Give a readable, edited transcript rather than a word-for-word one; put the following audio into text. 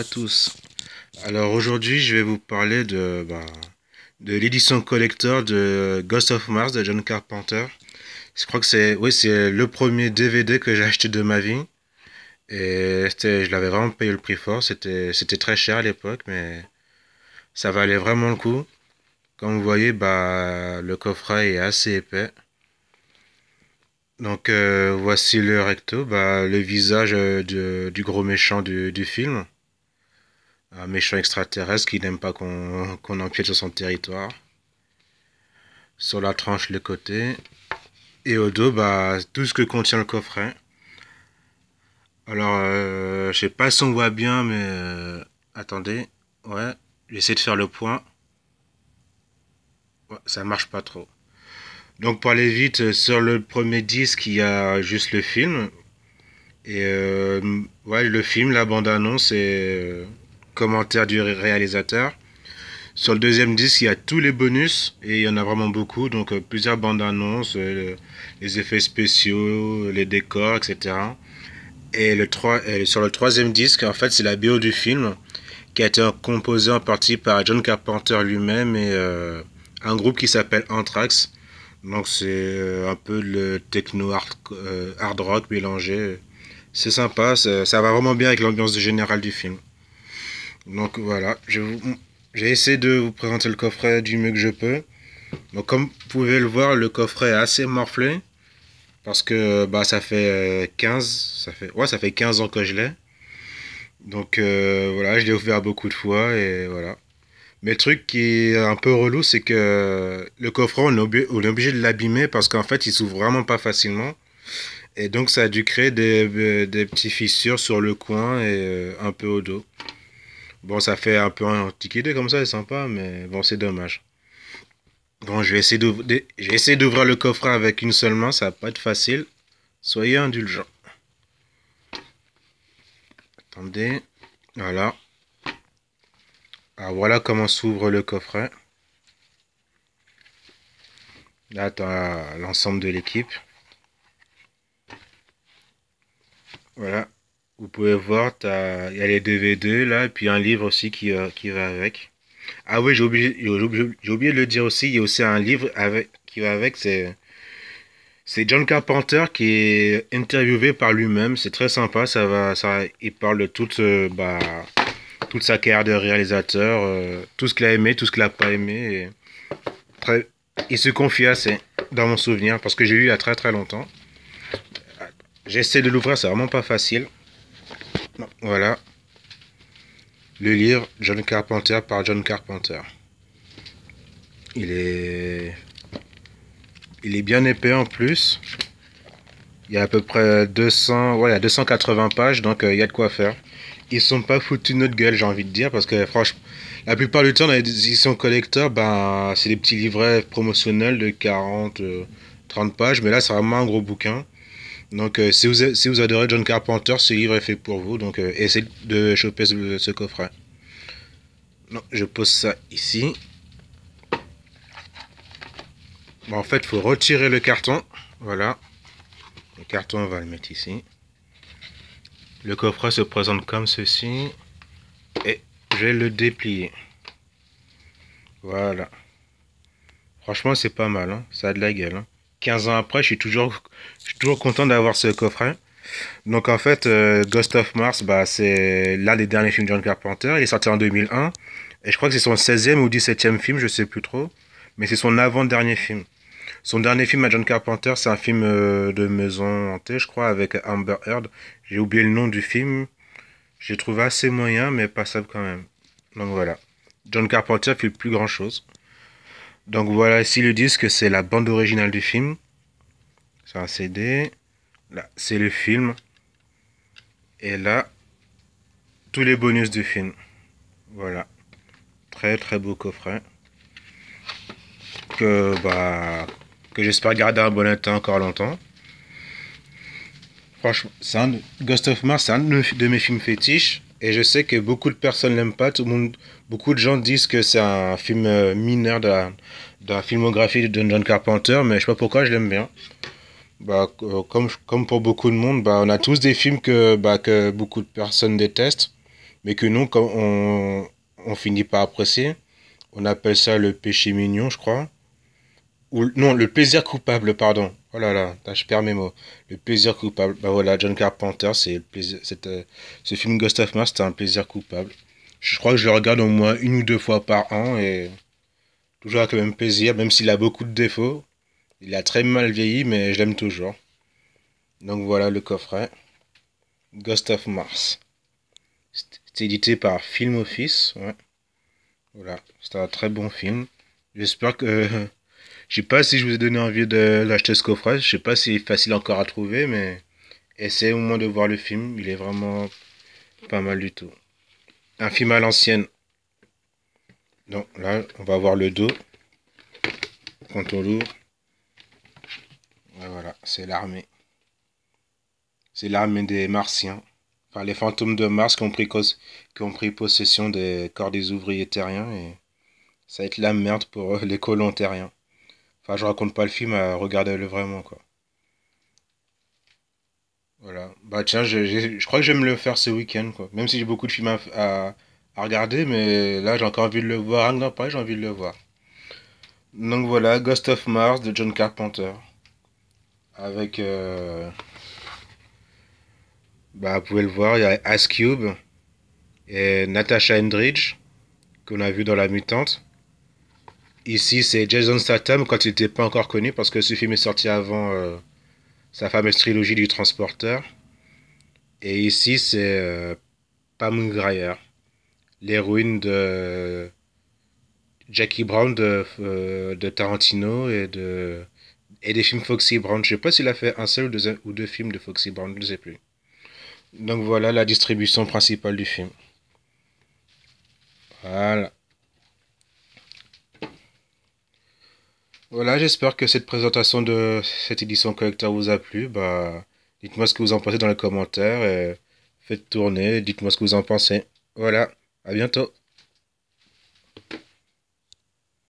à tous. Alors aujourd'hui, je vais vous parler de l'édition collector de Ghost of Mars de John Carpenter. Je crois que c'est le premier DVD que j'ai acheté de ma vie. Et je l'avais vraiment payé le prix fort. C'était très cher à l'époque, mais ça valait vraiment le coup. Comme vous voyez, le coffret est assez épais. Donc voici le recto, le visage du gros méchant du film. Un méchant extraterrestre qui n'aime pas qu'on empiète sur son territoire. Sur la tranche, le côté. Et au dos, tout ce que contient le coffret. Alors, je sais pas si on voit bien, mais attendez. Ouais, j'essaie de faire le point. Ouais, ça marche pas trop. Donc, pour aller vite, sur le premier disque, il y a juste le film. Et ouais, le film, la bande-annonce et commentaire du réalisateur. Sur le deuxième disque, il y a tous les bonus et il y en a vraiment beaucoup. Donc plusieurs bandes annonces, les effets spéciaux, les décors, etc. Et sur le troisième disque, en fait, c'est la BO du film qui a été composée en partie par John Carpenter lui-même et un groupe qui s'appelle Anthrax. Donc c'est un peu le techno hard rock mélangé. C'est sympa, ça va vraiment bien avec l'ambiance générale du film. Donc voilà, j'ai essayé de vous présenter le coffret du mieux que je peux. Donc comme vous pouvez le voir, le coffret est assez morflé. Parce que ça fait 15 ans que je l'ai. Donc voilà, je l'ai ouvert beaucoup de fois et voilà. Mais le truc qui est un peu relou, c'est que le coffret, on est obligé de l'abîmer parce qu'en fait, il s'ouvre vraiment pas facilement. Et donc ça a dû créer des petites fissures sur le coin et un peu au dos. Bon, ça fait un peu antiquité comme ça, c'est sympa, mais bon, c'est dommage. Bon, je vais essayer d'ouvrir le coffret avec une seule main, ça va pas être facile. Soyez indulgents. Attendez, voilà. Alors voilà comment s'ouvre le coffret. Là, tu as l'ensemble de l'équipe. Voilà. Vous pouvez voir, il y a les DVD là, et puis un livre aussi qui va avec. Ah oui, j'ai oublié de le dire aussi, il y a aussi un livre qui va avec, c'est John Carpenter qui est interviewé par lui-même, c'est très sympa, il parle de toute sa carrière de réalisateur, tout ce qu'il a aimé, tout ce qu'il n'a pas aimé, il se confie assez, dans mon souvenir, parce que j'ai lu il y a très très longtemps. J'essaie de l'ouvrir, c'est vraiment pas facile. Voilà. Le livre John Carpenter par John Carpenter. Il est bien épais en plus. Il y a à peu près 200, ouais, il y a 280 pages, donc il y a de quoi faire. Ils sont pas foutus de notre gueule, j'ai envie de dire, parce que franchement, la plupart du temps, dans les éditions collector, c'est des petits livrets promotionnels de 40, 30 pages, mais là, c'est vraiment un gros bouquin. Donc, si vous adorez John Carpenter, ce livre est fait pour vous, donc essayez de choper ce coffret. Non, je pose ça ici. Bon, en fait, il faut retirer le carton. Voilà. Le carton, on va le mettre ici. Le coffret se présente comme ceci. Et je vais le déplier. Voilà. Franchement, c'est pas mal. Hein. Ça a de la gueule. Hein. 15 ans après, je suis toujours content d'avoir ce coffret. Donc en fait, Ghost of Mars, c'est l'un des derniers films de John Carpenter. Il est sorti en 2001. Et je crois que c'est son 16e ou 17e film, je sais plus trop. Mais c'est son avant-dernier film. Son dernier film à John Carpenter, c'est un film de maison hantée, je crois, avec Amber Heard. J'ai oublié le nom du film. J'ai trouvé assez moyen, mais passable quand même. Donc voilà. John Carpenter fait plus grand chose. Donc voilà, ici le disque, c'est la bande originale du film. C'est un CD. Là, c'est le film. Et là, tous les bonus du film. Voilà. Très très beau coffret. Que j'espère garder un bon état encore longtemps. Franchement, Ghost of Mars, c'est un de mes films fétiches. Et je sais que beaucoup de personnes l'aiment pas. Beaucoup de gens disent que c'est un film mineur de la filmographie de John Carpenter. Mais je sais pas pourquoi je l'aime bien. Comme pour beaucoup de monde, on a tous des films que beaucoup de personnes détestent. mais que nous, quand on finit par apprécier, on appelle ça le péché mignon, je crois. Ou non, le plaisir coupable, pardon. Oh là là, je perds mes mots. Le plaisir coupable. Bah voilà, John Carpenter, c'est le plaisir. Ce film Ghost of Mars, c'était un plaisir coupable. Je crois que je le regarde au moins une ou deux fois par an et toujours avec le même plaisir, même s'il a beaucoup de défauts. Il a très mal vieilli, mais je l'aime toujours. Donc voilà le coffret. Ghost of Mars. C'est édité par Film Office. Ouais. Voilà, c'est un très bon film. J'espère que je sais pas si je vous ai donné envie de d'acheter ce coffret. Je sais pas si c'est facile encore à trouver, mais essayez au moins de voir le film. Il est vraiment pas mal du tout. Un film à l'ancienne. Donc là, on va voir le dos. Quand on l'ouvre, ouais, voilà, c'est l'armée. C'est l'armée des Martiens. Enfin, les fantômes de Mars qui ont pris possession des corps des ouvriers terriens. Et ça va être la merde pour les colons terriens. Enfin, je raconte pas le film, regardez-le vraiment, quoi. Voilà. Bah tiens, je crois que je vais me le faire ce week-end, quoi. Même si j'ai beaucoup de films à regarder, mais là j'ai encore envie de le voir. Rien que d'en parler, j'ai envie de le voir. Donc voilà, Ghost of Mars de John Carpenter. Avec, bah vous pouvez le voir, il y a Ice Cube et Natasha Hendridge, qu'on a vu dans La Mutante. Ici, c'est Jason Statham quand il n'était pas encore connu, parce que ce film est sorti avant sa fameuse trilogie du Transporteur. Et ici, c'est Pam Grier, l'héroïne de Jackie Brown de Tarantino et des films Foxy Brown. Je sais pas s'il a fait un seul ou deux films de Foxy Brown, je ne sais plus. Donc voilà la distribution principale du film. Voilà. Voilà, j'espère que cette présentation de cette édition collector vous a plu. Bah, dites-moi ce que vous en pensez dans les commentaires et faites tourner, dites-moi ce que vous en pensez. Voilà, à bientôt.